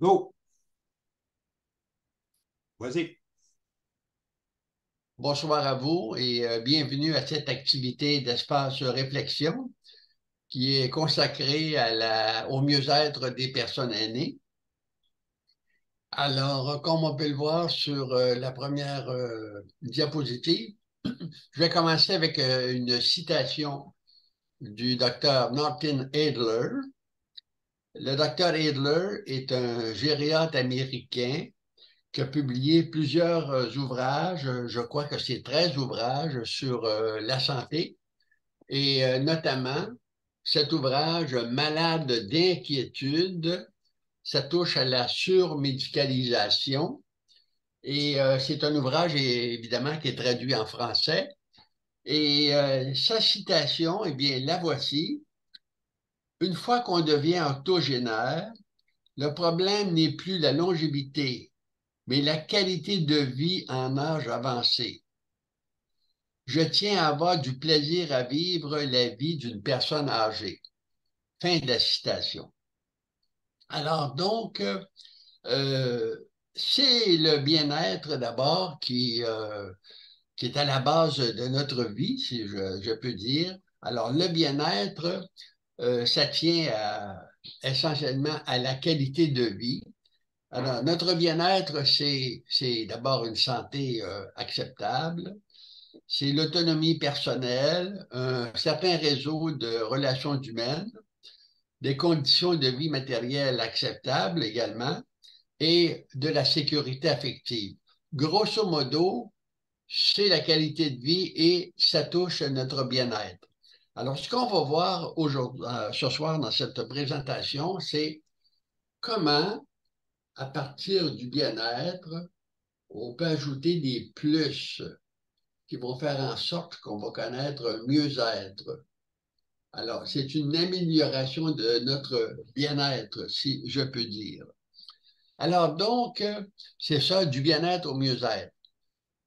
Go! Vas-y. Bonsoir à vous et bienvenue à cette activité d'espace réflexion qui est consacrée au mieux-être des personnes aînées. Alors, comme on peut le voir sur la première diapositive, je vais commencer avec une citation du docteur Norton Adler. Le docteur Adler est un gériatre américain qui a publié plusieurs ouvrages, je crois que c'est 13 ouvrages sur la santé, et notamment cet ouvrage Malade d'inquiétude, ça touche à la surmédicalisation, et c'est un ouvrage évidemment qui est traduit en français. Et sa citation, eh bien, la voici. Une fois qu'on devient octogénaire, le problème n'est plus la longévité, mais la qualité de vie en âge avancé. Je tiens à avoir du plaisir à vivre la vie d'une personne âgée. Fin de la citation. Alors donc, euh, c'est le bien-être d'abord qui est à la base de notre vie, si je peux dire. Alors, le bien-être, ça tient essentiellement à la qualité de vie. Alors, notre bien-être, c'est d'abord une santé acceptable, c'est l'autonomie personnelle, un certain réseau de relations humaines, des conditions de vie matérielles acceptables également, et de la sécurité affective. Grosso modo, c'est la qualité de vie et ça touche à notre bien-être. Alors, ce qu'on va voir aujourd'hui, ce soir dans cette présentation, c'est comment, à partir du bien-être, on peut ajouter des plus qui vont faire en sorte qu'on va connaître un mieux-être. Alors, c'est une amélioration de notre bien-être, si je peux dire. Alors donc, c'est ça, du bien-être au mieux-être.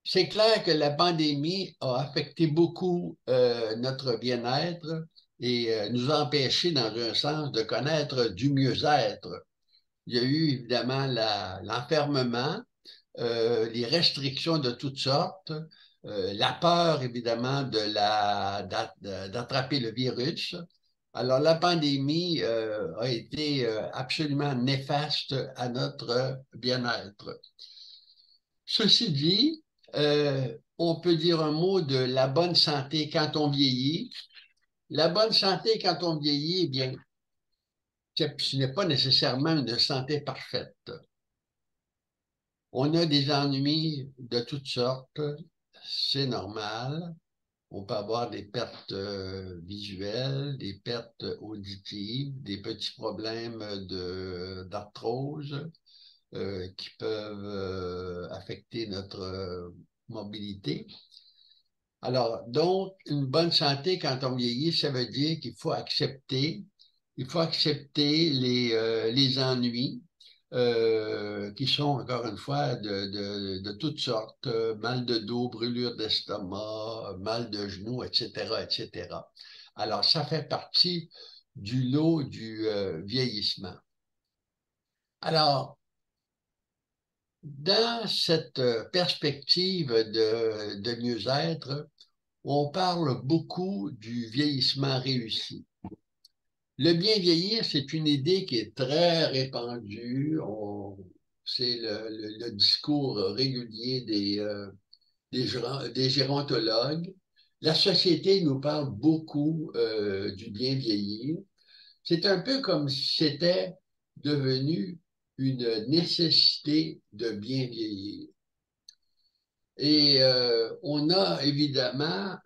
C'est clair que la pandémie a affecté beaucoup notre bien-être et nous a empêchés, dans un sens, de connaître du mieux-être. Il y a eu évidemment l'enfermement, les restrictions de toutes sortes, la peur, évidemment, d'attraper le virus. Alors, la pandémie a été absolument néfaste à notre bien-être. Ceci dit, on peut dire un mot de la bonne santé quand on vieillit. La bonne santé quand on vieillit, eh bien, ce n'est pas nécessairement une santé parfaite. On a des ennuis de toutes sortes, c'est normal. On peut avoir des pertes visuelles, des pertes auditives, des petits problèmes d'arthrose qui peuvent affecter notre mobilité. Alors, donc, une bonne santé quand on vieillit, ça veut dire il faut accepter les ennuis qui sont, encore une fois, de toutes sortes, mal de dos, brûlure d'estomac, mal de genoux, etc., etc. Alors, ça fait partie du lot du vieillissement. Alors, dans cette perspective de mieux-être, on parle beaucoup du vieillissement réussi. Le bien vieillir, c'est une idée qui est très répandue. C'est le discours régulier des gérontologues. La société nous parle beaucoup du bien vieillir. C'est un peu comme si c'était devenu une nécessité de bien vieillir. Et on a évidemment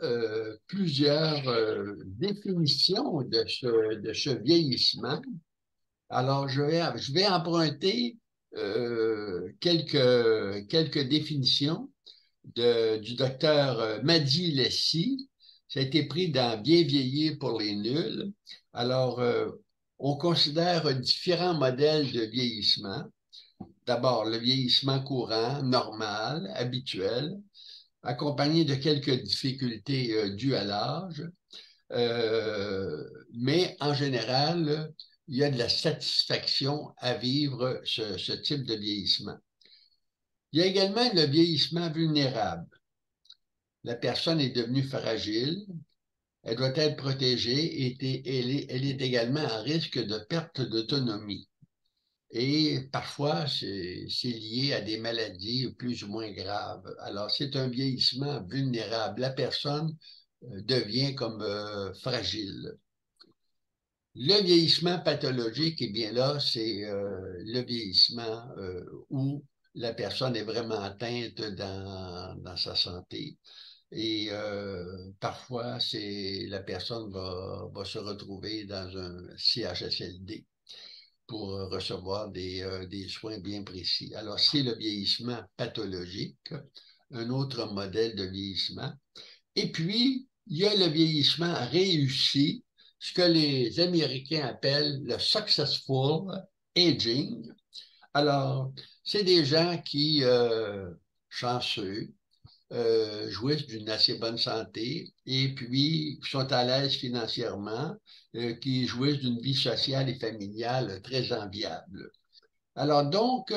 plusieurs définitions de ce vieillissement. Alors, je vais emprunter quelques définitions du docteur Madi Lessi. Ça a été pris dans Bien vieillir pour les nuls. Alors, on considère différents modèles de vieillissement. D'abord, le vieillissement courant, normal, habituel, accompagné de quelques difficultés dues à l'âge. Mais en général, il y a de la satisfaction à vivre ce type de vieillissement. Il y a également le vieillissement vulnérable. La personne est devenue fragile, elle doit être protégée et elle est également à risque de perte d'autonomie. Et parfois, c'est lié à des maladies plus ou moins graves. Alors, c'est un vieillissement vulnérable. La personne devient comme fragile. Le vieillissement pathologique, eh bien là, c'est le vieillissement où la personne est vraiment atteinte dans sa santé. Et parfois, la personne va se retrouver dans un CHSLD pour recevoir des soins bien précis. Alors, c'est le vieillissement pathologique, un autre modèle de vieillissement. Et puis, il y a le vieillissement réussi, ce que les Américains appellent le successful aging. Alors, c'est des gens qui, chanceux, jouissent d'une assez bonne santé et puis sont à l'aise financièrement, qui jouissent d'une vie sociale et familiale très enviable. Alors donc,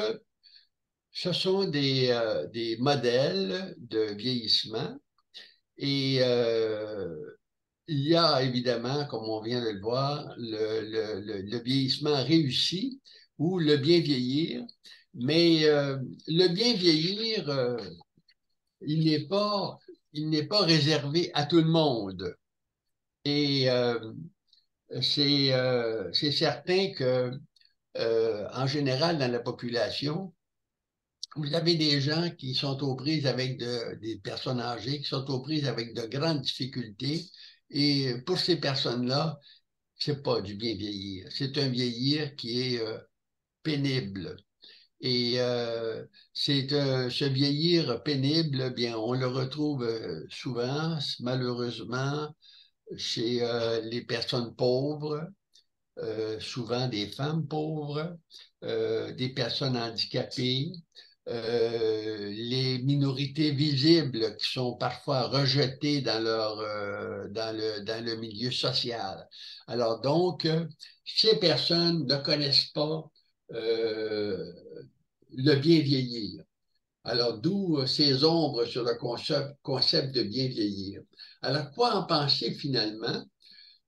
ce sont des modèles de vieillissement et il y a évidemment, comme on vient de le voir, le vieillissement réussi ou le bien vieillir, mais le bien vieillir, il n'est pas réservé à tout le monde. Et c'est certain que, en général, dans la population, vous avez des gens qui sont aux prises avec des personnes âgées, qui sont aux prises avec de grandes difficultés. Et pour ces personnes-là, c'est pas du bien vieillir. C'est un vieillir qui est pénible. Et ce vieillir pénible, eh bien, on le retrouve souvent, malheureusement, chez les personnes pauvres, souvent des femmes pauvres, des personnes handicapées, les minorités visibles qui sont parfois rejetées dans le milieu social. Alors donc, ces personnes ne connaissent pas le bien vieillir. Alors, d'où ces ombres sur le concept de bien vieillir. Alors, quoi en penser finalement?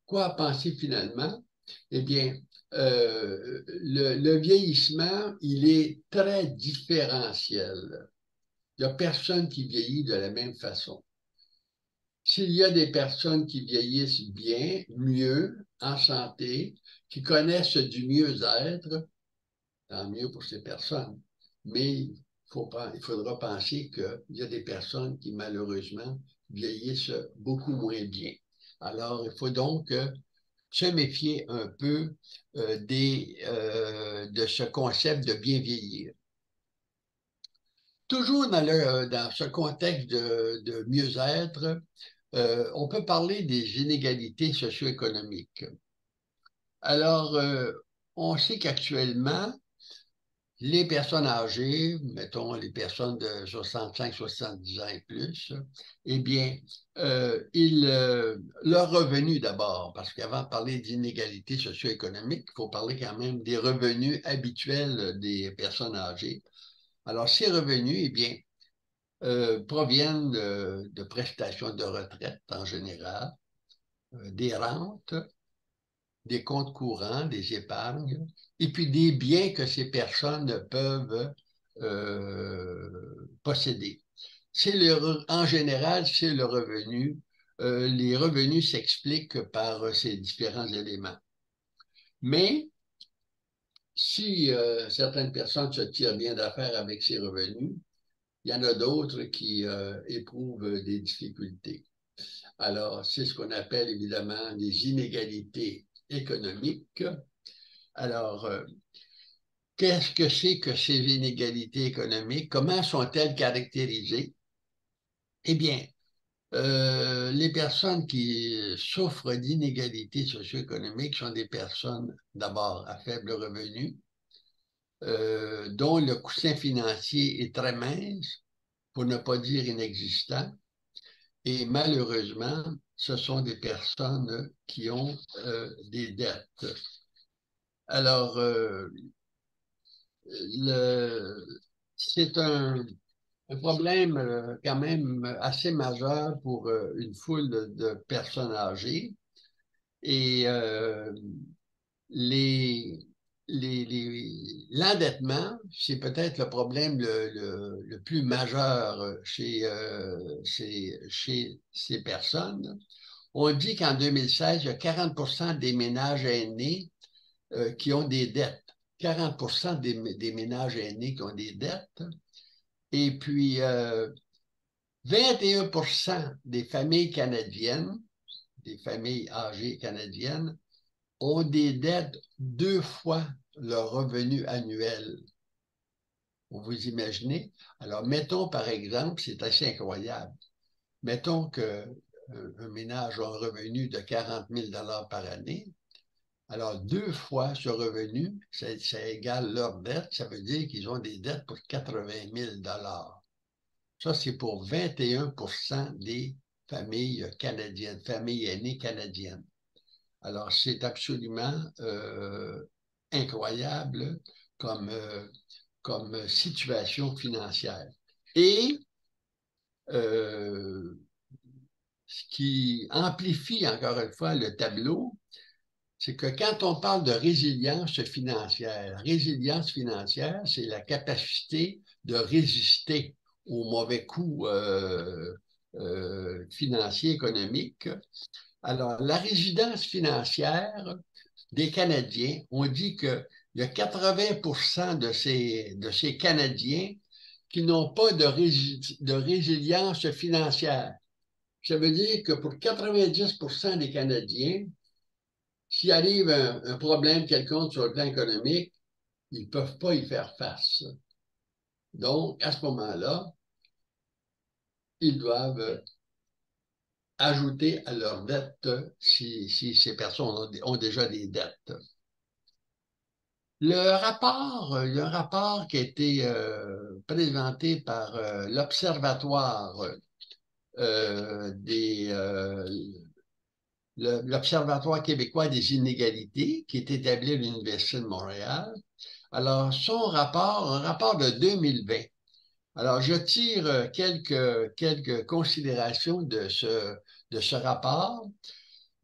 Quoi en penser finalement? Eh bien, le vieillissement, il est très différentiel. Il n'y a personne qui vieillit de la même façon. S'il y a des personnes qui vieillissent bien, mieux, en santé, qui connaissent du mieux-être, tant mieux pour ces personnes. Mais il faudra penser qu'il y a des personnes qui, malheureusement, vieillissent beaucoup moins bien. Alors, il faut donc se méfier un peu de ce concept de bien vieillir. Toujours dans ce contexte de mieux-être, on peut parler des inégalités socio-économiques. Alors, on sait qu'actuellement, les personnes âgées, mettons les personnes de 65-70 ans et plus, eh bien, leur revenu d'abord, parce qu'avant de parler d'inégalités socio-économiques, il faut parler quand même des revenus habituels des personnes âgées. Alors, ces revenus, eh bien, proviennent de prestations de retraite en général, des rentes, des comptes courants, des épargnes, et puis des biens que ces personnes peuvent posséder. En général, c'est le revenu. Les revenus s'expliquent par ces différents éléments. Mais si certaines personnes se tirent bien d'affaire avec ces revenus, il y en a d'autres qui éprouvent des difficultés. Alors, c'est ce qu'on appelle évidemment des inégalités économiques. Alors, qu'est-ce que c'est que ces inégalités économiques? Comment sont-elles caractérisées? Eh bien, les personnes qui souffrent d'inégalités socio-économiques sont des personnes d'abord à faible revenu, dont le coussin financier est très mince, pour ne pas dire inexistant. Et malheureusement, ce sont des personnes qui ont des dettes. Alors, c'est un problème quand même assez majeur pour une foule de personnes âgées. Et les, l'endettement, c'est peut-être le problème le plus majeur chez ces personnes. On dit qu'en 2016, il y a 40% des ménages aînés qui ont des dettes. 40% des ménages aînés qui ont des dettes. Et puis, 21% des familles canadiennes, des familles âgées canadiennes, ont des dettes 2 fois leur revenu annuel. Vous imaginez? Alors, mettons par exemple, c'est assez incroyable, mettons qu'un ménage a un revenu de 40 000 par année. Alors, 2 fois ce revenu, ça égale leur dette. Ça veut dire qu'ils ont des dettes pour 80 000 Ça, c'est pour 21% des familles canadiennes, familles aînées canadiennes. Alors, c'est absolument incroyable comme, comme situation financière. Et ce qui amplifie encore une fois le tableau, c'est que quand on parle de résilience financière, c'est la capacité de résister aux mauvais coups financiers, économiques. Alors, la résidence financière des Canadiens, on dit qu'il y a 80% de ces Canadiens qui n'ont pas de résilience financière. Ça veut dire que pour 90% des Canadiens, s'il arrive un problème quelconque sur le plan économique, ils ne peuvent pas y faire face. Donc, à ce moment-là, ils doivent ajouter à leur dette si ces personnes ont déjà des dettes. Il y a un rapport qui a été présenté par l'Observatoire l'Observatoire québécois des inégalités, qui est établi à l'Université de Montréal. Alors, un rapport de 2020. Alors, je tire quelques considérations de ce rapport.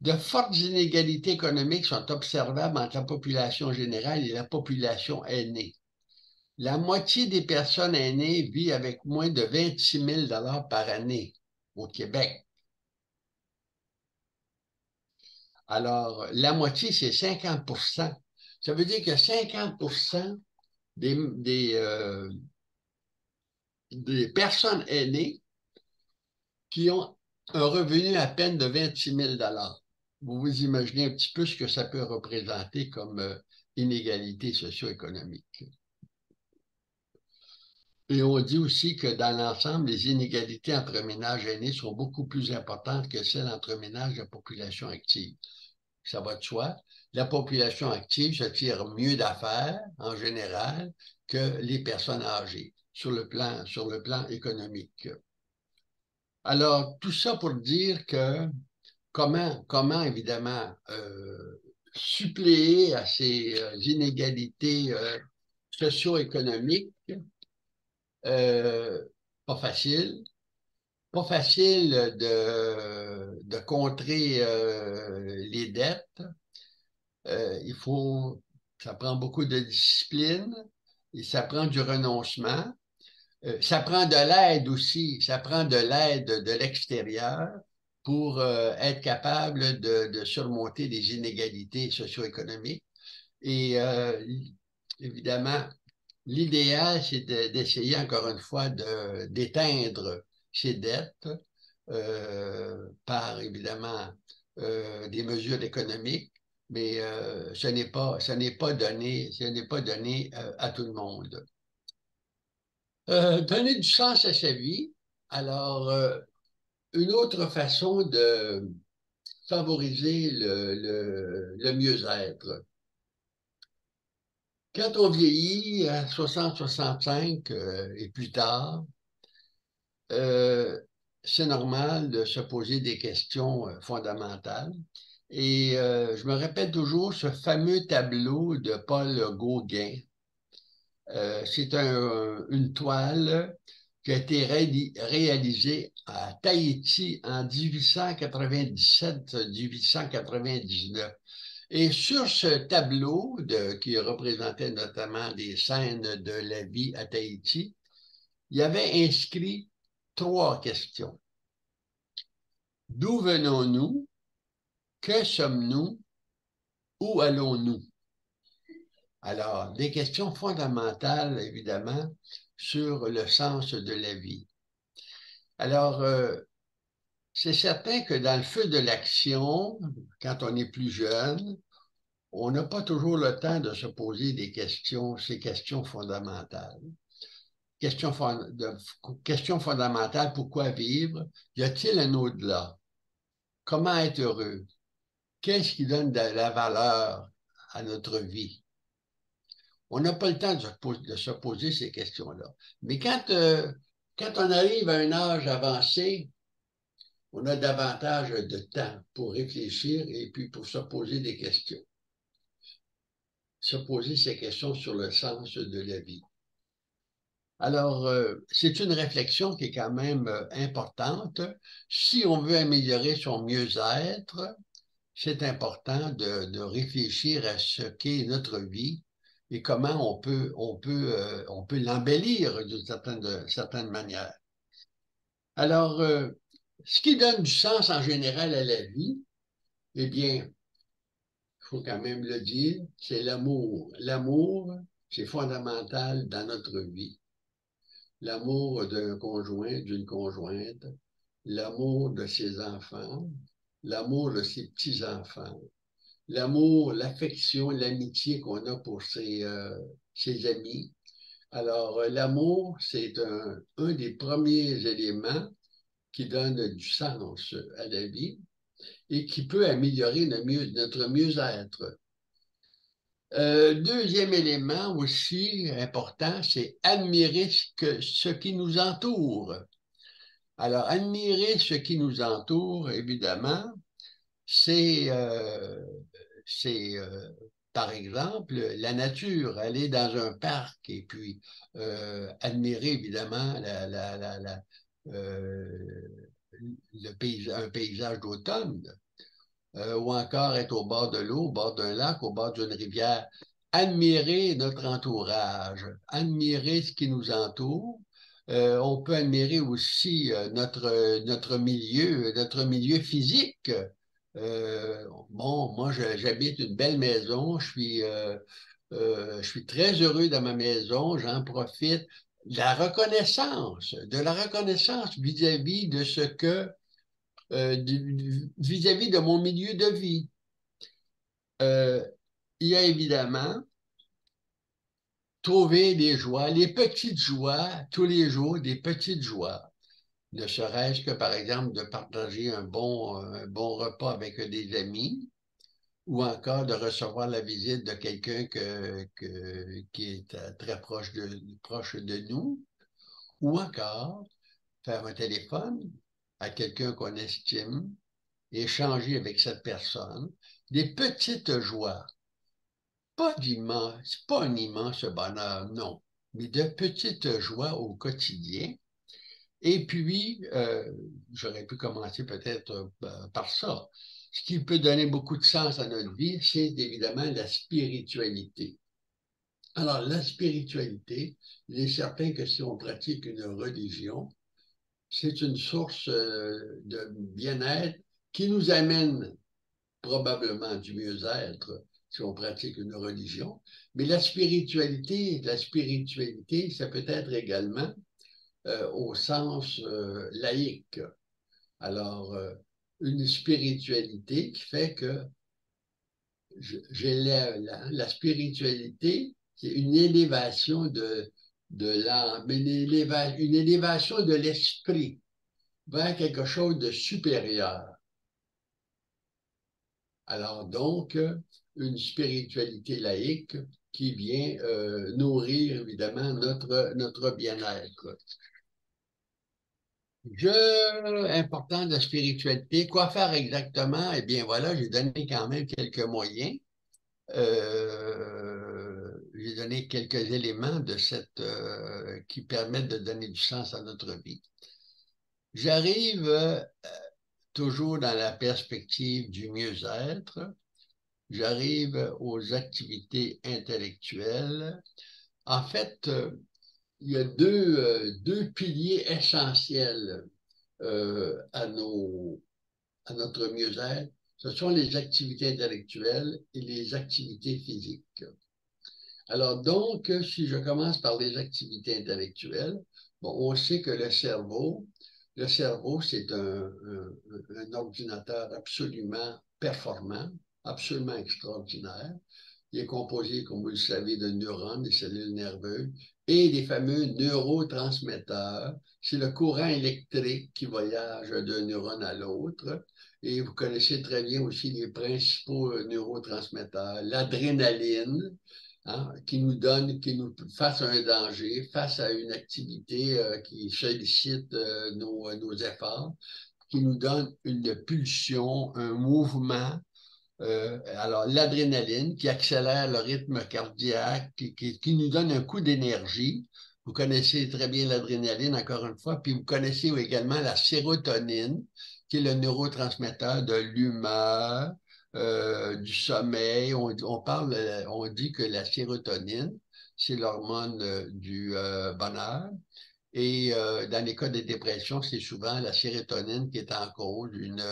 De fortes inégalités économiques sont observables entre la population générale et la population aînée. La moitié des personnes aînées vit avec moins de 26 000 par année au Québec. Alors, la moitié, c'est 50%. Ça veut dire que 50% des personnes aînées qui ont un revenu à peine de 26 000 Vous vous imaginez un petit peu ce que ça peut représenter comme inégalité socio-économique. Et on dit aussi que dans l'ensemble, les inégalités entre ménages aînés sont beaucoup plus importantes que celles entre ménages de population active. Ça va de soi. La population active se tire mieux d'affaires en général que les personnes âgées sur le plan économique. Alors, tout ça pour dire que comment évidemment, suppléer à ces inégalités socio-économiques, euh, pas facile. Pas facile de contrer les dettes. Ça prend beaucoup de discipline et ça prend du renoncement. Ça prend de l'aide aussi, ça prend de l'aide de l'extérieur pour être capable de surmonter les inégalités socio-économiques. Et évidemment, l'idéal, c'est d'essayer encore une fois d'éteindre ces dettes par évidemment des mesures économiques, mais ce n'est pas donné à tout le monde. Donner du sens à sa vie. Alors, une autre façon de favoriser le mieux-être. Quand on vieillit à 60, 65 et plus tard, c'est normal de se poser des questions fondamentales. Et je me rappelle toujours ce fameux tableau de Paul Gauguin. C'est une toile qui a été réalisée à Tahiti en 1897-1899. Et sur ce tableau qui représentait notamment des scènes de la vie à Tahiti, il y avait inscrit 3 questions. D'où venons-nous? Que sommes-nous? Où allons-nous? Alors, des questions fondamentales, évidemment, sur le sens de la vie. Alors, c'est certain que dans le feu de l'action, quand on est plus jeune, on n'a pas toujours le temps de se poser ces questions fondamentales. Question fondamentale, pourquoi vivre? Y a-t-il un au-delà? Comment être heureux? Qu'est-ce qui donne de la valeur à notre vie? On n'a pas le temps de se poser ces questions-là. Mais quand on arrive à un âge avancé, on a davantage de temps pour réfléchir et puis pour se poser des questions. Se poser ces questions sur le sens de la vie. Alors, c'est une réflexion qui est quand même importante. Si on veut améliorer son mieux-être, c'est important de réfléchir à ce qu'est notre vie et comment on peut l'embellir d'une certaine manière. Alors, ce qui donne du sens en général à la vie, eh bien, il faut quand même le dire, c'est l'amour. L'amour, c'est fondamental dans notre vie. L'amour d'un conjoint, d'une conjointe, l'amour de ses enfants, l'amour de ses petits-enfants, l'amour, l'affection, l'amitié qu'on a pour ses amis. Alors, l'amour, c'est un des premiers éléments qui donne du sens à la vie et qui peut améliorer notre mieux-être. Deuxième élément aussi important, c'est admirer ce qui nous entoure. Alors, admirer ce qui nous entoure, évidemment, c'est par exemple la nature, aller dans un parc et puis admirer évidemment un paysage d'automne. Ou encore être au bord de l'eau, au bord d'un lac, au bord d'une rivière. Admirer notre entourage, admirer ce qui nous entoure. On peut admirer aussi notre milieu physique. Bon, moi, j'habite une belle maison, je suis très heureux dans ma maison, j'en profite. De la reconnaissance vis-à-vis de ce que vis-à-vis de mon milieu de vie. Il y a évidemment trouver des joies, les petites joies, tous les jours, des petites joies. Ne serait-ce que, par exemple, de partager un bon repas avec des amis ou encore de recevoir la visite de quelqu'un qui est très proche de nous ou encore faire un téléphone à quelqu'un qu'on estime, échanger avec cette personne, des petites joies. Pas un immense bonheur, non, mais de petites joies au quotidien. Et puis, j'aurais pu commencer peut-être par ça. Ce qui peut donner beaucoup de sens à notre vie, c'est évidemment la spiritualité. Alors, la spiritualité, il est certain que si on pratique une religion, c'est une source de bien-être qui nous amène probablement du mieux-être si on pratique une religion. Mais la spiritualité, ça peut être également au sens laïque. Alors, une spiritualité qui fait que la spiritualité, c'est une élévation de l'âme, une élévation de l'esprit vers quelque chose de supérieur. Alors donc, une spiritualité laïque qui vient nourrir évidemment notre bien-être. Important de spiritualité. Quoi faire exactement? Eh bien, voilà, j'ai donné quand même quelques moyens. J'ai donné quelques éléments de qui permettent de donner du sens à notre vie. J'arrive toujours dans la perspective du mieux-être. J'arrive aux activités intellectuelles. En fait, il y a deux piliers essentiels à notre mieux-être. Ce sont les activités intellectuelles et les activités physiques. Alors donc, si je commence par les activités intellectuelles, bon, on sait que le cerveau, c'est un ordinateur absolument performant, absolument extraordinaire. Il est composé, comme vous le savez, de neurones, des cellules nerveuses et des fameux neurotransmetteurs. C'est le courant électrique qui voyage d'un neurone à l'autre. Et vous connaissez très bien aussi les principaux neurotransmetteurs, l'adrénaline, hein, qui nous face à un danger, face à une activité qui sollicite nos efforts, qui nous donne une pulsion, un mouvement. Alors, l'adrénaline qui accélère le rythme cardiaque, qui nous donne un coup d'énergie. Vous connaissez très bien l'adrénaline, encore une fois, puis vous connaissez également la sérotonine, qui est le neurotransmetteur de l'humeur, du sommeil. On dit que la sérotonine, c'est l'hormone du bonheur. Et dans les cas de dépression, c'est souvent la sérotonine qui est en cause, une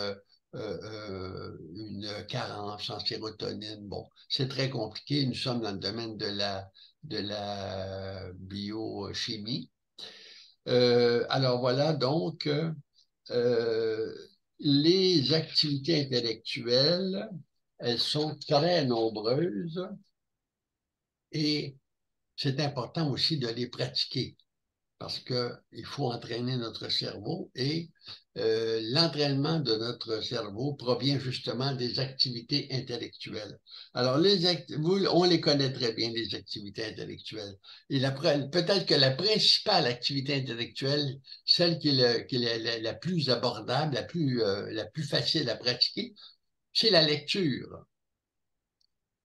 carence en sérotonine. Bon, c'est très compliqué. Nous sommes dans le domaine de la biochimie. Alors voilà, donc, euh, les activités intellectuelles, elles sont très nombreuses et c'est important aussi de les pratiquer parce qu'il faut entraîner notre cerveau et l'entraînement de notre cerveau provient justement des activités intellectuelles. Alors, on les connaît très bien, les activités intellectuelles. Et peut-être que la principale activité intellectuelle, celle qui est la plus abordable, la plus facile à pratiquer, c'est la lecture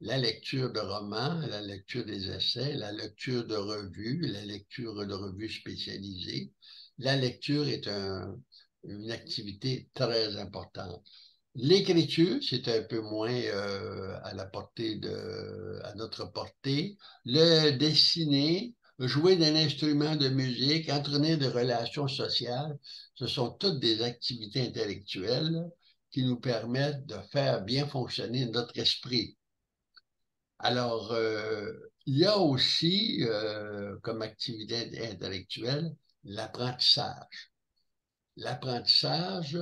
de romans, la lecture des essais, la lecture de revues, la lecture de revues spécialisées. La lecture est une activité très importante. L'écriture, c'est un peu moins à notre portée. Le dessiner, jouer d'un instrument de musique, entretenir des relations sociales, ce sont toutes des activités intellectuelles qui nous permettent de faire bien fonctionner notre esprit. Alors, il y a aussi, comme activité intellectuelle, l'apprentissage. L'apprentissage,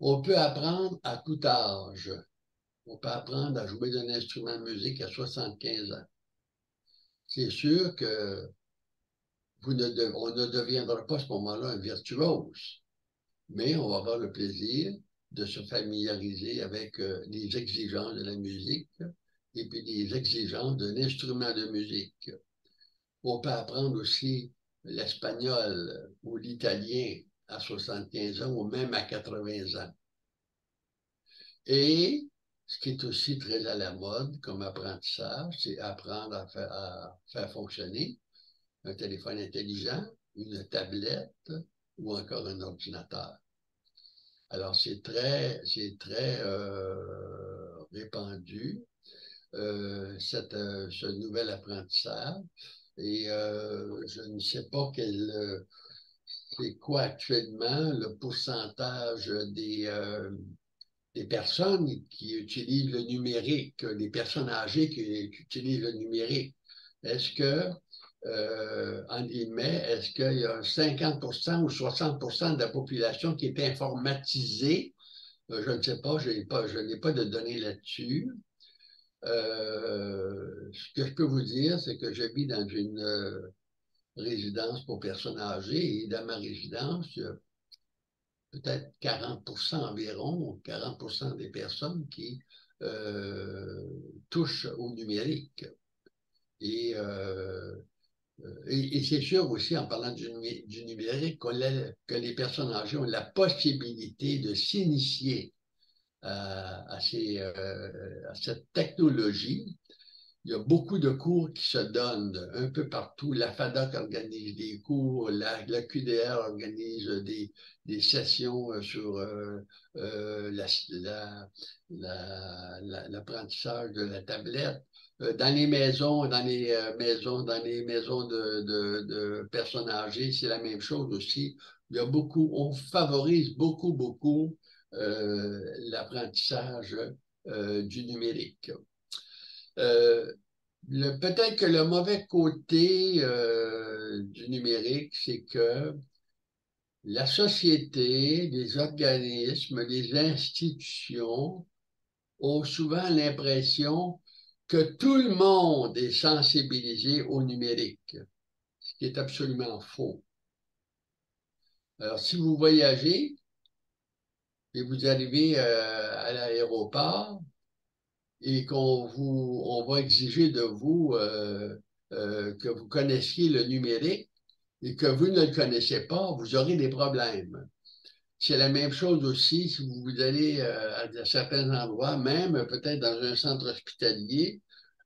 on peut apprendre à tout âge. On peut apprendre à jouer d'un instrument de musique à 75 ans. C'est sûr que on ne deviendra pas à ce moment-là un virtuose, mais on va avoir le plaisir de se familiariser avec les exigences de la musique et puis les exigences d'un instrument de musique. On peut apprendre aussi l'espagnol ou l'italien à 75 ans ou même à 80 ans. Et ce qui est aussi très à la mode comme apprentissage, c'est apprendre à faire fonctionner un téléphone intelligent, une tablette ou encore un ordinateur. Alors, c'est très répandu, ce nouvel apprentissage. Et je ne sais pas c'est quoi actuellement le pourcentage des personnes qui utilisent le numérique, des personnes âgées qui utilisent le numérique. Est-ce que, en guillemets, est-ce qu'il y a 50% ou 60% de la population qui est informatisée? Je ne sais pas, je n'ai pas de données là-dessus. Ce que je peux vous dire, c'est que je vis dans une résidence pour personnes âgées et dans ma résidence, il y a peut-être 40% environ, 40% des personnes qui touchent au numérique. Et Et c'est sûr aussi, en parlant du numérique, que les personnes âgées ont la possibilité de s'initier à cette technologie. Il y a beaucoup de cours qui se donnent un peu partout. La FADOC organise des cours, la QDR organise des sessions sur l'apprentissage de la tablette. Dans les maisons, dans les maisons de personnes âgées, c'est la même chose aussi. Il y a beaucoup, on favorise beaucoup l'apprentissage du numérique. Euh, Peut-être que le mauvais côté du numérique, c'est que la société, les organismes, les institutions ont souvent l'impression que tout le monde est sensibilisé au numérique, ce qui est absolument faux. Alors, si vous voyagez et vous arrivez à l'aéroport, et on va exiger de vous que vous connaissiez le numérique et que vous ne le connaissez pas, vous aurez des problèmes. C'est la même chose aussi si vous allez à certains endroits, même peut-être dans un centre hospitalier,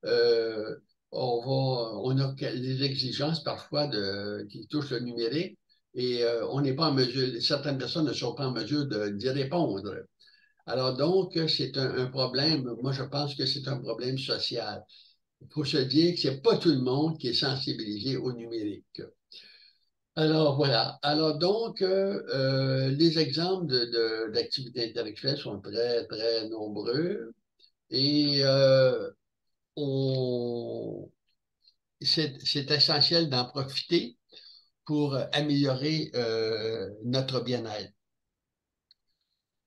euh, on a des exigences parfois qui touchent le numérique et on n'est pas en mesure, certaines personnes ne sont pas en mesure d'y répondre. Alors donc, c'est un problème, moi je pense que c'est un problème social. Il faut se dire que ce n'est pas tout le monde qui est sensibilisé au numérique. Alors voilà. Alors donc, les exemples d'activités intellectuelles sont très nombreux et c'est essentiel d'en profiter pour améliorer notre bien-être.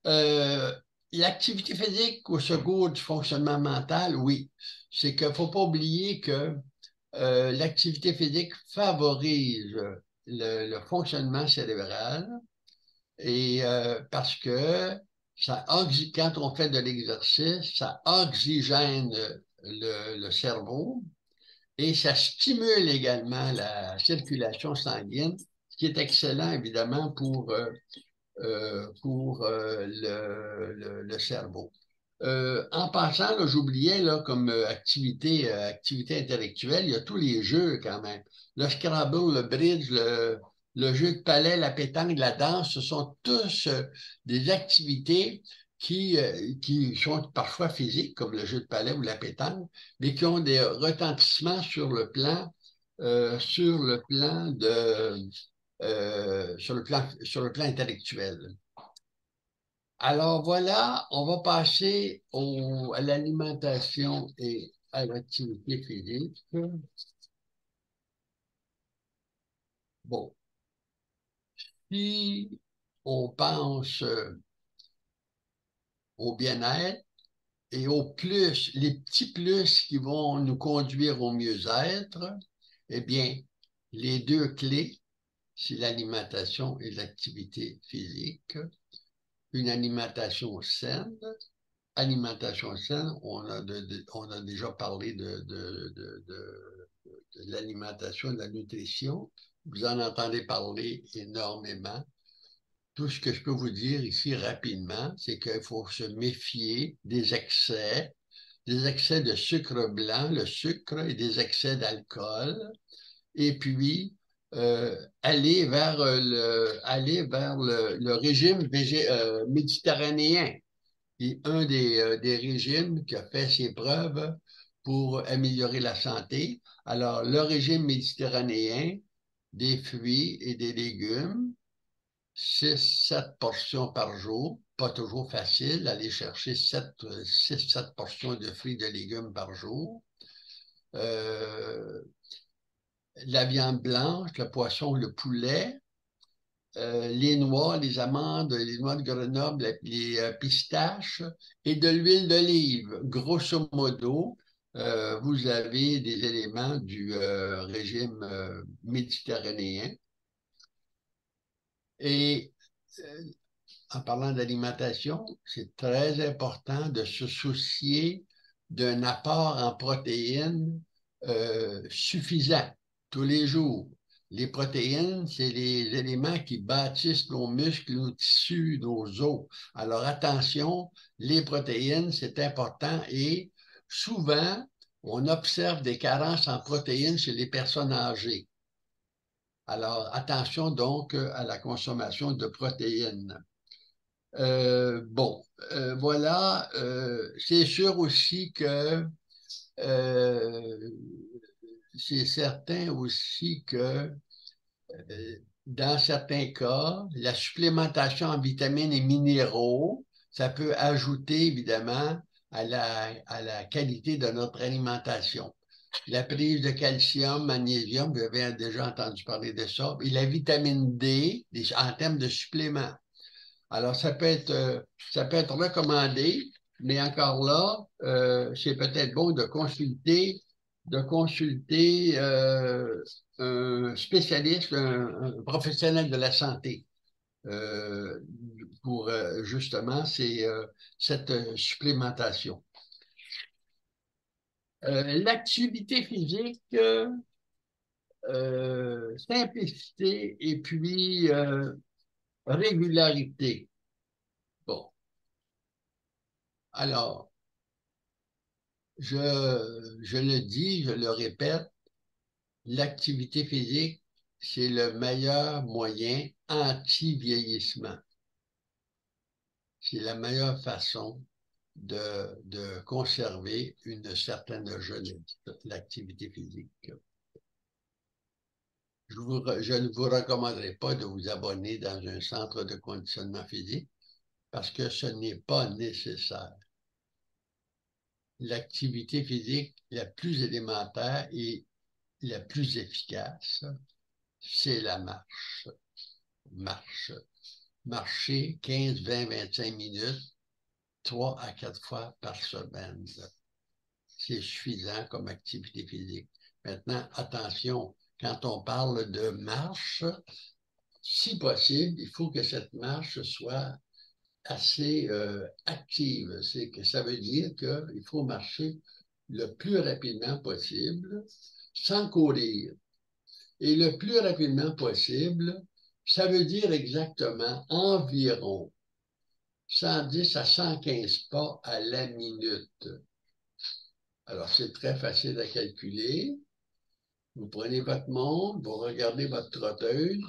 Euh, L'activité physique au secours du fonctionnement mental, oui. C'est qu'il ne faut pas oublier que l'activité physique favorise le fonctionnement cérébral et parce que quand on fait de l'exercice, ça oxygène le cerveau et ça stimule également la circulation sanguine, ce qui est excellent évidemment pour le cerveau. En passant, j'oubliais comme activité intellectuelle, il y a tous les jeux quand même. Le Scrabble, le bridge, le jeu de palais, la pétanque, la danse, ce sont tous des activités qui sont parfois physiques, comme le jeu de palais ou la pétanque, mais qui ont des retentissements sur le plan sur le plan intellectuel. Alors voilà, on va passer à l'alimentation et à l'activité physique. Bon, si on pense au bien-être et aux plus, les petits plus qui vont nous conduire au mieux-être, eh bien, les deux clés, c'est l'alimentation et l'activité physique. Une alimentation saine, on a déjà parlé de l'alimentation, de la nutrition. Vous en entendez parler énormément. Tout ce que je peux vous dire ici rapidement, c'est qu'il faut se méfier des excès de sucre blanc, le sucre et des excès d'alcool. Et puis, aller vers le régime méditerranéen et un des régimes qui a fait ses preuves pour améliorer la santé. Alors, le régime méditerranéen, des fruits et des légumes, 6-7 portions par jour, pas toujours facile, aller chercher 6-7 portions de fruits et de légumes par jour. La viande blanche, le poisson, le poulet, les noix, les amandes, les noix de Grenoble, les pistaches et de l'huile d'olive. Grosso modo, vous avez des éléments du régime méditerranéen. Et en parlant d'alimentation, c'est très important de se soucier d'un apport en protéines suffisant. tous les jours. Les protéines, c'est les éléments qui bâtissent nos muscles, nos tissus, nos os. Alors attention, les protéines, c'est important et souvent, on observe des carences en protéines chez les personnes âgées. Alors attention donc à la consommation de protéines. Voilà, c'est sûr aussi que euh, c'est certain aussi que dans certains cas, la supplémentation en vitamines et minéraux, ça peut ajouter évidemment à la qualité de notre alimentation. La prise de calcium, magnésium, vous avez déjà entendu parler de ça, et la vitamine D en termes de suppléments. Alors, ça peut être recommandé, mais encore là, c'est peut-être bon de consulter un spécialiste, un professionnel de la santé euh, pour justement cette supplémentation. L'activité physique, simplicité et puis régularité. Bon, alors, je le dis, je le répète, l'activité physique, c'est le meilleur moyen anti-vieillissement. C'est la meilleure façon de conserver une certaine jeunesse, l'activité physique. Je ne vous recommanderais pas de vous abonner dans un centre de conditionnement physique parce que ce n'est pas nécessaire. L'activité physique la plus élémentaire et la plus efficace, c'est la marche. Marche. Marcher 15, 20, 25 minutes, 3 à 4 fois par semaine. C'est suffisant comme activité physique. Maintenant, attention, quand on parle de marche, si possible, il faut que cette marche soit assez active. C'est que ça veut dire qu'il faut marcher le plus rapidement possible sans courir. Et le plus rapidement possible, ça veut dire exactement environ 110 à 115 pas à la minute. Alors, c'est très facile à calculer. Vous prenez votre montre, vous regardez votre trotteuse,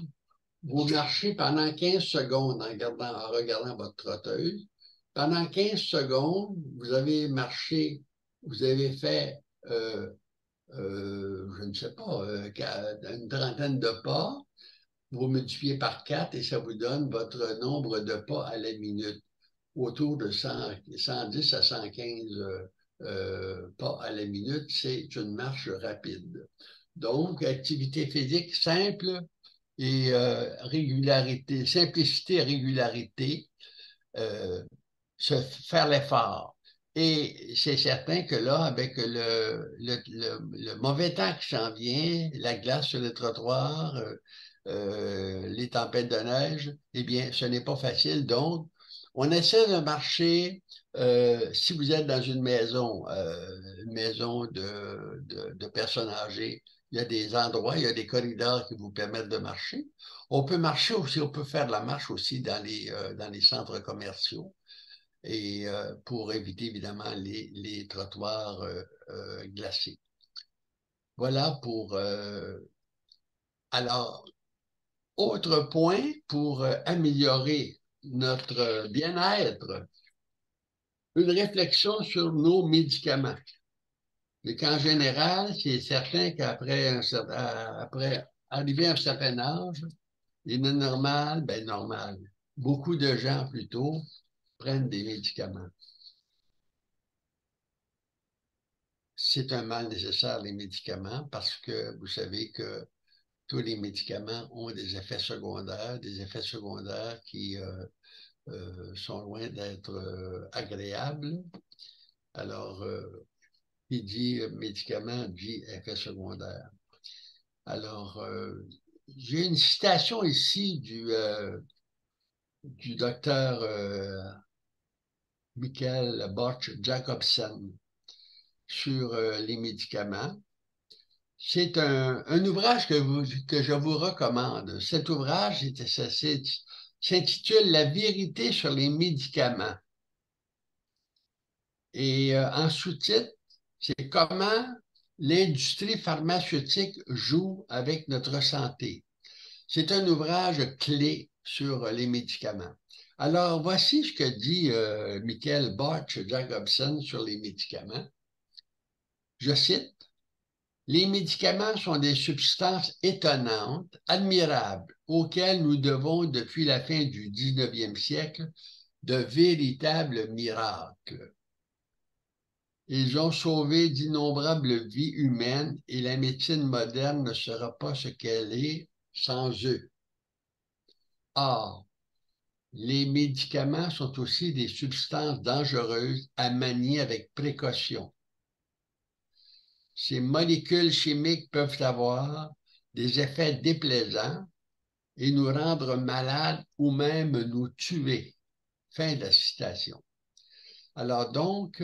vous marchez pendant 15 secondes en regardant votre trotteuse. Pendant 15 secondes, vous avez marché, vous avez fait, je ne sais pas, une trentaine de pas. Vous multipliez par 4 et ça vous donne votre nombre de pas à la minute, autour de 110 à 115 pas à la minute. C'est une marche rapide. Donc, activité physique simple et régularité, simplicité et régularité, euh, faire l'effort. Et c'est certain que là, avec le mauvais temps qui s'en vient, la glace sur les trottoirs, les tempêtes de neige, eh bien, ce n'est pas facile. Donc, on essaie de marcher, si vous êtes dans une maison de personnes âgées, il y a des endroits, il y a des corridors qui vous permettent de marcher. On peut marcher aussi, on peut faire de la marche aussi dans les centres commerciaux et pour éviter évidemment les trottoirs glacés. Voilà pour... alors, autre point pour améliorer notre bien-être, une réflexion sur nos médicaments. Et qu'en général, c'est certain après arriver à un certain âge, il est normal, ben normal. Beaucoup de gens plutôt prennent des médicaments. C'est un mal nécessaire, les médicaments, parce que vous savez que tous les médicaments ont des effets secondaires qui sont loin d'être agréables. Alors, qui dit médicament dit effet secondaire. Alors, j'ai une citation ici du docteur Michael Botch Jacobson sur les médicaments. C'est un ouvrage que je vous recommande. Cet ouvrage s'intitule La vérité sur les médicaments. Et en sous-titre, c'est comment l'industrie pharmaceutique joue avec notre santé. C'est un ouvrage clé sur les médicaments. Alors, voici ce que dit Michael Botch-Jacobson sur les médicaments. Je cite, les médicaments sont des substances étonnantes, admirables, auxquelles nous devons, depuis la fin du 19e siècle, de véritables miracles. Ils ont sauvé d'innombrables vies humaines et la médecine moderne ne sera pas ce qu'elle est sans eux. Or, les médicaments sont aussi des substances dangereuses à manier avec précaution. Ces molécules chimiques peuvent avoir des effets déplaisants et nous rendre malades ou même nous tuer. Fin de la citation. Alors donc,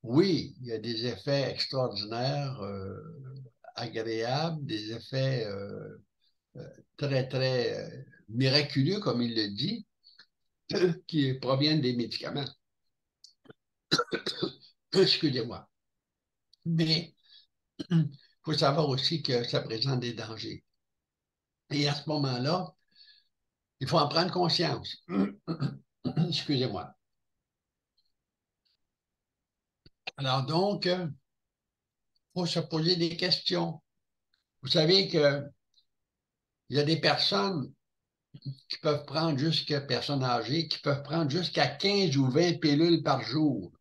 oui, il y a des effets extraordinaires, agréables, des effets très, très miraculeux, comme il le dit, qui proviennent des médicaments. Excusez-moi. Mais il faut savoir aussi que ça présente des dangers. Et à ce moment-là, il faut en prendre conscience. Excusez-moi. Alors donc, il faut se poser des questions. Vous savez qu'il y a des personnes qui peuvent prendre jusqu'à personnes âgées, qui peuvent prendre jusqu'à 15 ou 20 pilules par jour.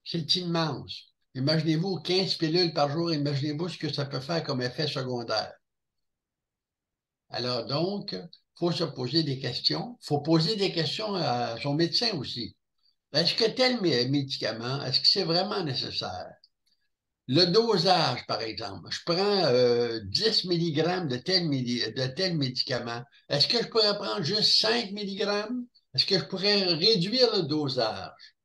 C'est immense. Imaginez-vous 15 pilules par jour, imaginez-vous ce que ça peut faire comme effet secondaire. Alors donc, il faut se poser des questions. Il faut poser des questions à son médecin aussi. Est-ce que tel médicament, est-ce que c'est vraiment nécessaire? Le dosage, par exemple. Je prends 10 mg de tel médicament. Est-ce que je pourrais prendre juste 5 mg? Est-ce que je pourrais réduire le dosage?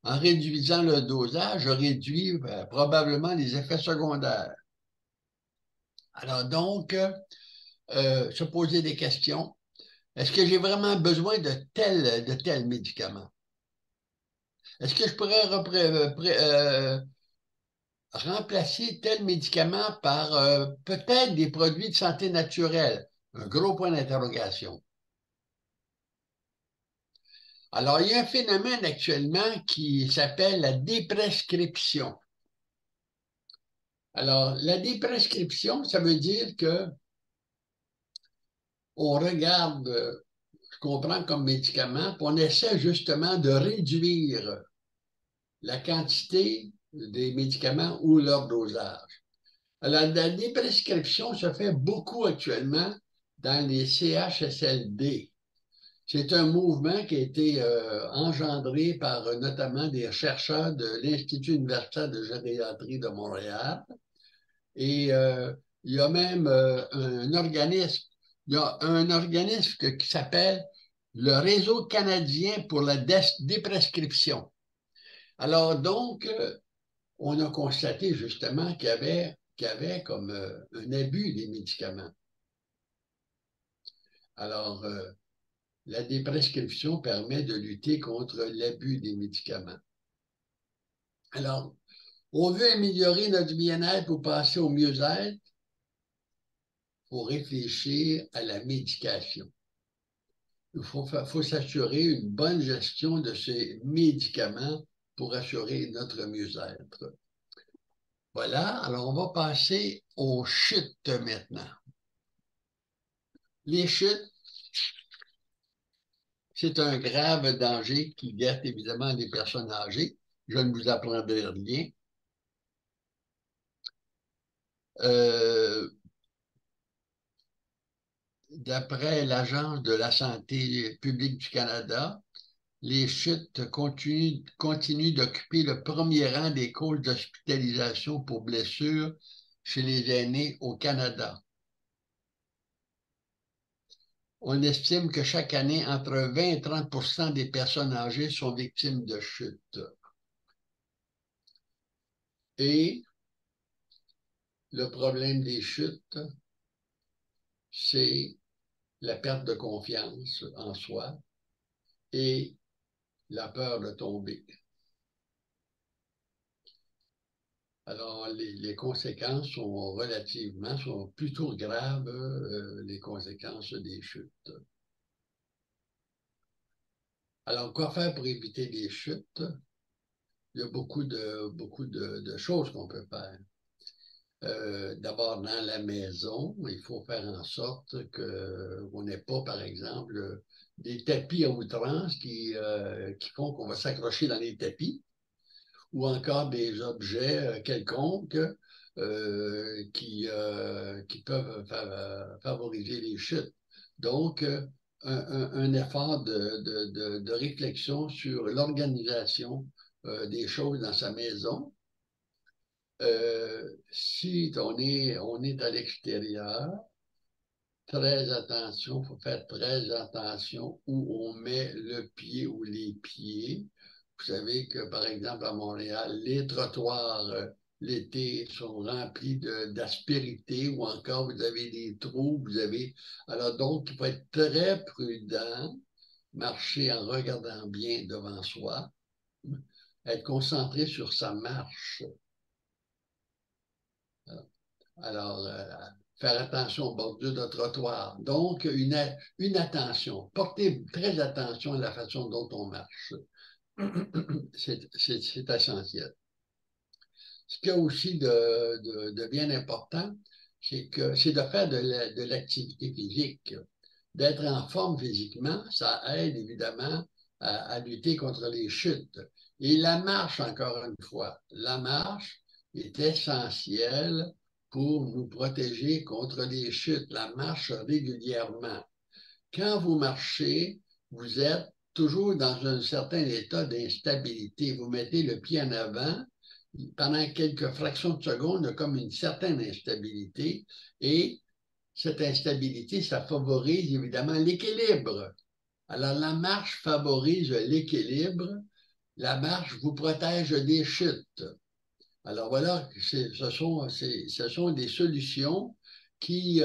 En réduisant le dosage, je réduis probablement les effets secondaires. Alors donc, se poser des questions. Est-ce que j'ai vraiment besoin de tel médicament? Est-ce que je pourrais remplacer tel médicament par peut-être des produits de santé naturelle? Un gros point d'interrogation. Alors, il y a un phénomène actuellement qui s'appelle la déprescription. Alors, la déprescription, ça veut dire que on regarde ce qu'on prend comme médicament, puis on essaie justement de réduire la quantité des médicaments ou leur dosage. Alors, la déprescription se fait beaucoup actuellement dans les CHSLD. C'est un mouvement qui a été engendré par notamment des chercheurs de l'Institut universitaire de gériatrie de Montréal. Et il y a même un organisme, il y a un organisme qui s'appelle le Réseau canadien pour la déprescription. Alors donc, on a constaté justement qu'il y avait comme un abus des médicaments. Alors, la déprescription permet de lutter contre l'abus des médicaments. Alors, on veut améliorer notre bien-être pour passer au mieux-être. Il faut réfléchir à la médication. Il faut s'assurer une bonne gestion de ces médicaments pour assurer notre mieux-être. Voilà, alors on va passer aux chutes maintenant. Les chutes, c'est un grave danger qui guette évidemment les personnes âgées. Je ne vous apprendrai rien. D'après l'Agence de la santé publique du Canada, les chutes continuent d'occuper le premier rang des causes d'hospitalisation pour blessures chez les aînés au Canada. On estime que chaque année, entre 20 et 30 % des personnes âgées sont victimes de chutes. Et le problème des chutes, c'est la perte de confiance en soi et la peur de tomber. Alors, les conséquences sont plutôt graves, les conséquences des chutes. Alors, quoi faire pour éviter les chutes? Il y a beaucoup de choses qu'on peut faire. D'abord, dans la maison, il faut faire en sorte qu'on n'ait pas, par exemple, des tapis à outrance qui font qu'on va s'accrocher dans les tapis, ou encore des objets quelconques qui peuvent favoriser les chutes. Donc, un effort de réflexion sur l'organisation des choses dans sa maison. Si on est à l'extérieur, très attention, il faut faire très attention où on met le pied ou les pieds. Vous savez que, par exemple, à Montréal, les trottoirs, l'été, sont remplis d'aspérité ou encore vous avez des trous, vous avez... Alors donc, il faut être très prudent, marcher en regardant bien devant soi, être concentré sur sa marche. Alors, faire attention aux bordures de trottoir. Donc, une attention. Portez très attention à la façon dont on marche. C'est essentiel. Ce qu'il y a aussi de bien important, c'est de faire de l'activité physique. D'être en forme physiquement, ça aide évidemment à lutter contre les chutes. Et la marche, encore une fois, la marche est essentielle pour nous protéger contre les chutes. La marche régulièrement. Quand vous marchez, vous êtes toujours dans un certain état d'instabilité. Vous mettez le pied en avant, pendant quelques fractions de secondes, il y a comme une certaine instabilité et cette instabilité, ça favorise évidemment l'équilibre. Alors, la marche favorise l'équilibre. La marche vous protège des chutes. Alors voilà, ce sont des solutions qui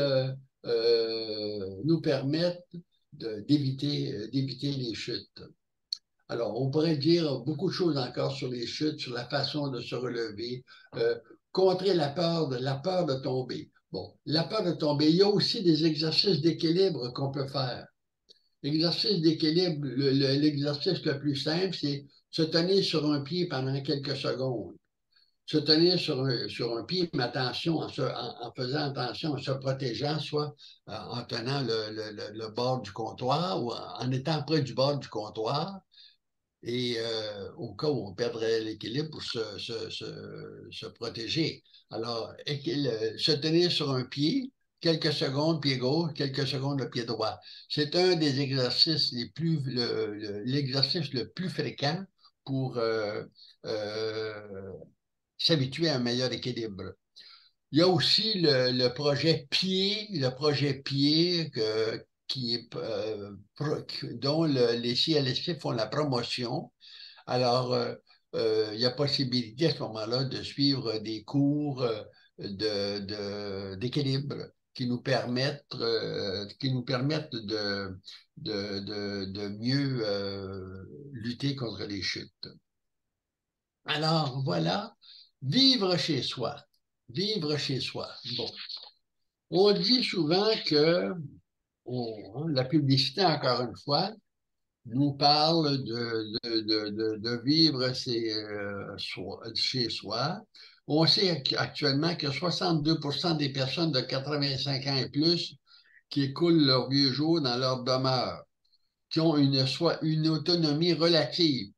nous permettent d'éviter les chutes. Alors, on pourrait dire beaucoup de choses encore sur les chutes, sur la façon de se relever, contrer la peur de tomber. Bon, la peur de tomber, il y a aussi des exercices d'équilibre qu'on peut faire. L'exercice d'équilibre, l'exercice le plus simple, c'est se tenir sur un pied pendant quelques secondes. Se tenir sur un pied, mais attention, en faisant attention, en se protégeant, soit en tenant le bord du comptoir ou en étant près du bord du comptoir, et au cas où on perdrait l'équilibre pour se protéger. Alors, se tenir sur un pied, quelques secondes pied gauche, quelques secondes le pied droit. C'est un des exercices l'exercice le plus fréquent pour s'habituer à un meilleur équilibre. Il y a aussi le projet pied qui est, dont les CLSC font la promotion. Alors, il y a possibilité à ce moment-là de suivre des cours d'équilibre qui nous permettent de mieux lutter contre les chutes. Alors, voilà, vivre chez soi. Vivre chez soi. Bon. On dit souvent que la publicité, encore une fois, nous parle de vivre chez soi. On sait actuellement que 62% des personnes de 85 ans et plus qui écoulent leurs vieux jours dans leur demeure, qui ont une autonomie relative.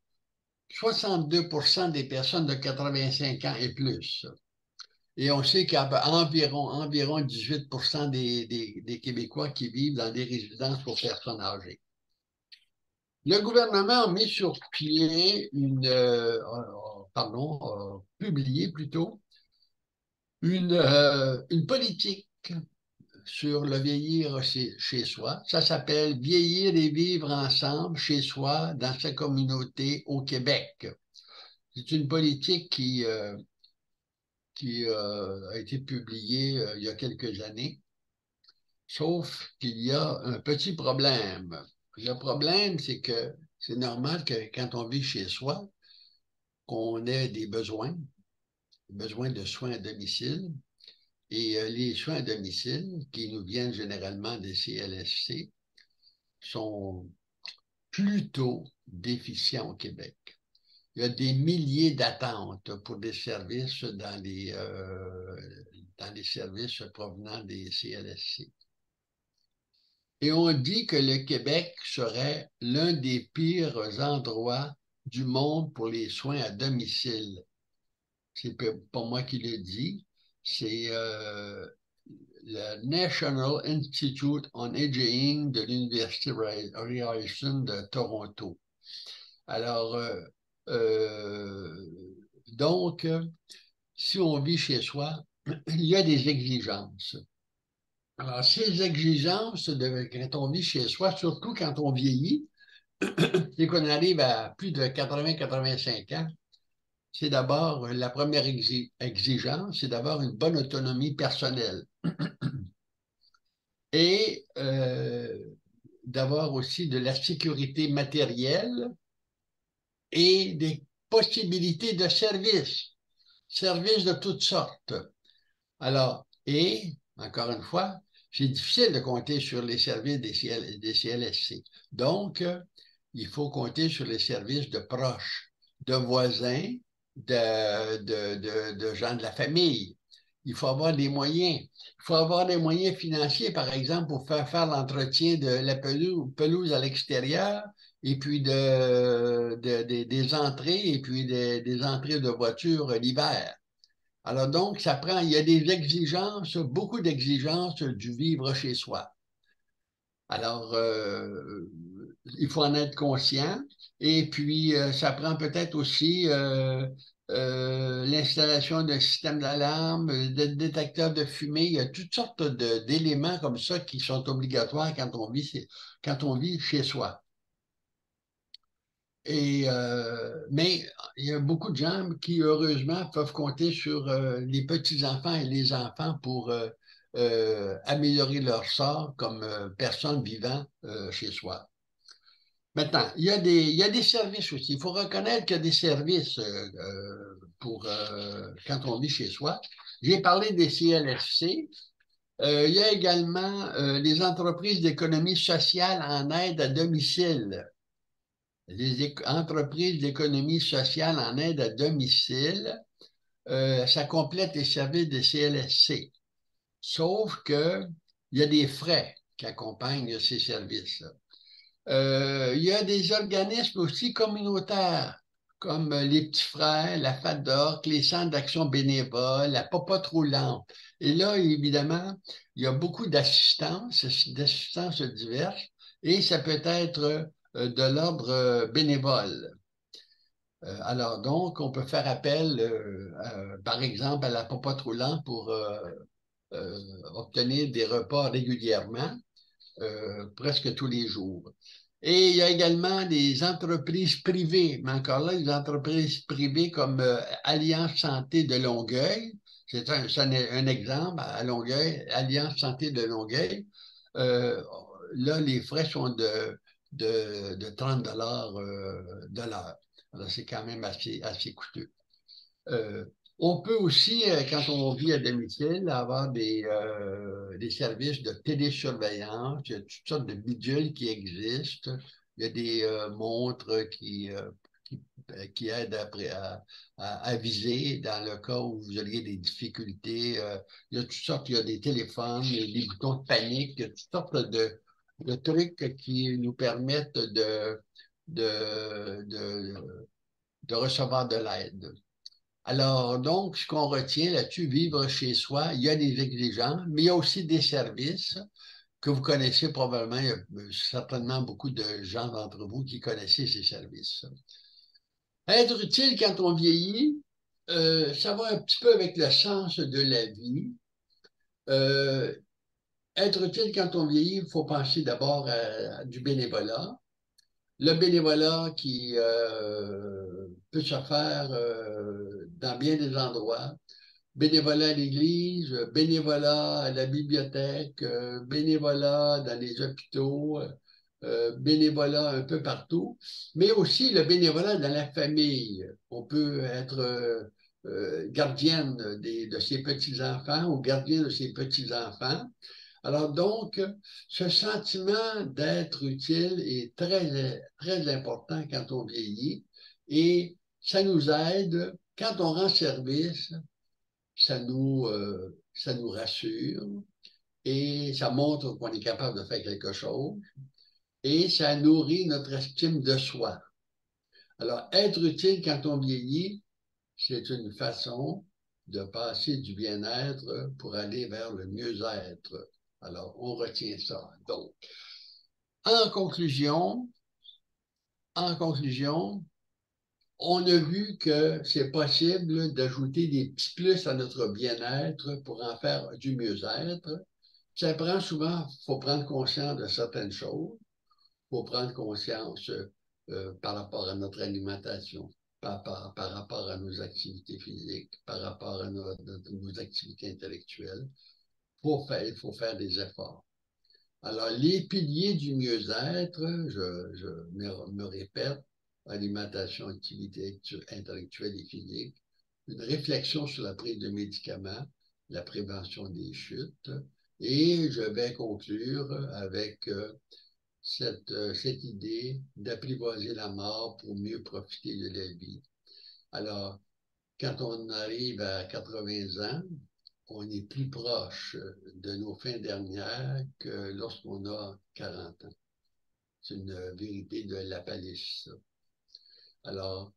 62% des personnes de 85 ans et plus. Et on sait qu'environ 18% des Québécois qui vivent dans des résidences pour personnes âgées. Le gouvernement a mis sur pied publié plutôt une politique sur le vieillir chez soi. Ça s'appelle Vieillir et vivre ensemble chez soi dans sa communauté au Québec. C'est une politique qui a été publié il y a quelques années. Sauf qu'il y a un petit problème. Le problème, c'est que c'est normal que quand on vit chez soi, qu'on ait des besoins de soins à domicile. Et les soins à domicile, qui nous viennent généralement des CLSC, sont plutôt déficients au Québec. Il y a des milliers d'attentes pour des services dans les services provenant des CLSC. Et on dit que le Québec serait l'un des pires endroits du monde pour les soins à domicile. C'est pas moi qui le dis, c'est le National Institute on Aging de l'Université Ryerson de Toronto. Alors, donc, si on vit chez soi, il y a des exigences. Alors, ces exigences, quand on vit chez soi, surtout quand on vieillit, et qu'on arrive à plus de 80-85 ans, c'est d'abord la première exigence, c'est d'avoir une bonne autonomie personnelle et d'avoir aussi de la sécurité matérielle et des possibilités de services de toutes sortes. Alors, et, encore une fois, c'est difficile de compter sur les services des CLSC. Donc, il faut compter sur les services de proches, de voisins, de gens de la famille. Il faut avoir des moyens. Il faut avoir des moyens financiers, par exemple, pour faire l'entretien de la pelouse à l'extérieur et puis des entrées et puis des entrées de voitures l'hiver. Alors donc, il y a des exigences, beaucoup d'exigences du vivre chez soi. Alors, il faut en être conscient. Et puis, ça prend peut-être aussi l'installation d'un système d'alarme, de détecteur de fumée. Il y a toutes sortes d'éléments comme ça qui sont obligatoires quand on vit chez soi. Mais il y a beaucoup de gens qui, heureusement, peuvent compter sur les petits-enfants et les enfants pour améliorer leur sort comme personnes vivant chez soi. Maintenant, il y a des services aussi. Il faut reconnaître qu'il y a des services pour quand on vit chez soi. J'ai parlé des CLFC. Il y a également les entreprises d'économie sociale en aide à domicile. Les entreprises d'économie sociale en aide à domicile, ça complète les services des CLSC. Sauf qu'il y a des frais qui accompagnent ces services. Il y a des organismes aussi communautaires, comme les Petits Frères, la FADOC, les centres d'action bénévole, la Popote roulante. Et là, évidemment, il y a beaucoup d'assistances diverses, et ça peut être de l'ordre bénévole. Alors donc, on peut faire appel, par exemple, à la Popote roulante pour obtenir des repas régulièrement, presque tous les jours. Et il y a également des entreprises privées, mais encore là, des entreprises privées comme Alliance Santé de Longueuil. C'est un exemple à Longueuil, Alliance Santé de Longueuil. Euh, Là, les frais sont de 30 de l'heure. Alors, c'est quand même assez coûteux. Euh, on peut aussi, quand on vit à domicile, avoir des services de télésurveillance. Il y a toutes sortes de bidules qui existent. Il y a des montres qui aident à aviser dans le cas où vous auriez des difficultés. Il y a toutes sortes, il y a des téléphones, des boutons de panique, il y a toutes sortes de trucs qui nous permettent de recevoir de l'aide. Alors, donc, ce qu'on retient là-dessus, vivre chez soi, il y a des exigences, mais il y a aussi des services que vous connaissez probablement. Il y a certainement beaucoup de gens d'entre vous qui connaissez ces services. Être utile quand on vieillit, ça va un petit peu avec le sens de la vie. Euh, Être utile quand on vieillit, il faut penser d'abord à du bénévolat. Le bénévolat qui peut se faire dans bien des endroits. bénévolat à l'église, bénévolat à la bibliothèque, bénévolat dans les hôpitaux, bénévolat un peu partout, mais aussi le bénévolat dans la famille. On peut être gardienne de ses petits-enfants ou gardien de ses petits-enfants. Alors donc, ce sentiment d'être utile est très, très important quand on vieillit et ça nous aide quand on rend service, ça nous rassure et ça montre qu'on est capable de faire quelque chose et ça nourrit notre estime de soi. Alors, être utile quand on vieillit, c'est une façon de passer du bien-être pour aller vers le mieux-être. Alors, on retient ça. Donc, en conclusion, en conclusion, on a vu que c'est possible d'ajouter des petits plus à notre bien-être pour en faire du mieux-être. Ça prend souvent, il faut prendre conscience de certaines choses. Il faut prendre conscience par rapport à notre alimentation, par rapport à nos activités physiques, par rapport à nos activités intellectuelles. Il faut faire des efforts. Alors, les piliers du mieux-être, je me répète, alimentation, activité intellectuelle et physique, une réflexion sur la prise de médicaments, la prévention des chutes, et je vais conclure avec cette idée d'apprivoiser la mort pour mieux profiter de la vie. Alors, quand on arrive à 80 ans, on est plus proche de nos fins dernières que lorsqu'on a 40 ans. C'est une vérité de la palisse. Alors,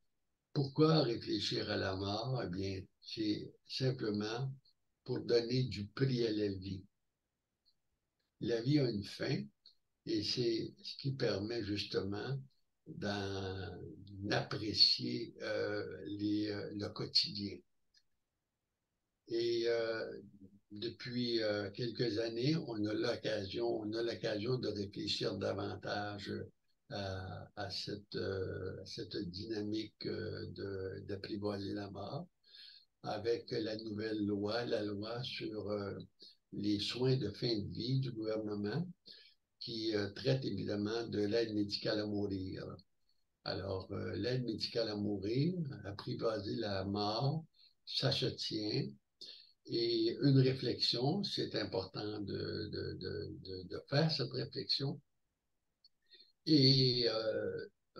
pourquoi réfléchir à la mort? Eh bien, c'est simplement pour donner du prix à la vie. La vie a une fin et c'est ce qui permet justement d'apprécier le quotidien. Et depuis quelques années, on a l'occasion de réfléchir davantage à cette dynamique d'apprivoiser la mort avec la nouvelle loi, la loi sur les soins de fin de vie du gouvernement qui traite évidemment de l'aide médicale à mourir. Alors, l'aide médicale à mourir, apprivoiser la mort, ça se tient. Et une réflexion, c'est important de faire cette réflexion. Et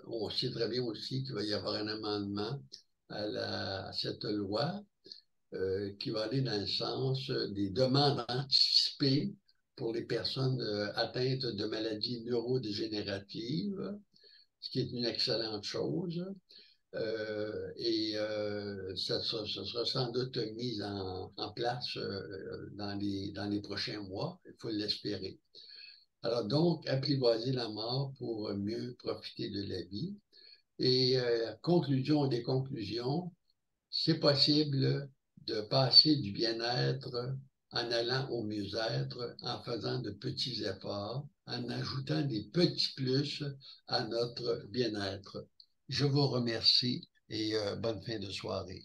on sait très bien aussi qu'il va y avoir un amendement à cette loi qui va aller dans le sens des demandes anticipées pour les personnes atteintes de maladies neurodégénératives, ce qui est une excellente chose. Ça sera sans doute mis en place dans les prochains mois, il faut l'espérer. Alors donc, apprivoiser la mort pour mieux profiter de la vie. Et conclusion des conclusions, c'est possible de passer du bien-être en allant au mieux-être, en faisant de petits efforts, en ajoutant des petits plus à notre bien-être. Je vous remercie et bonne fin de soirée.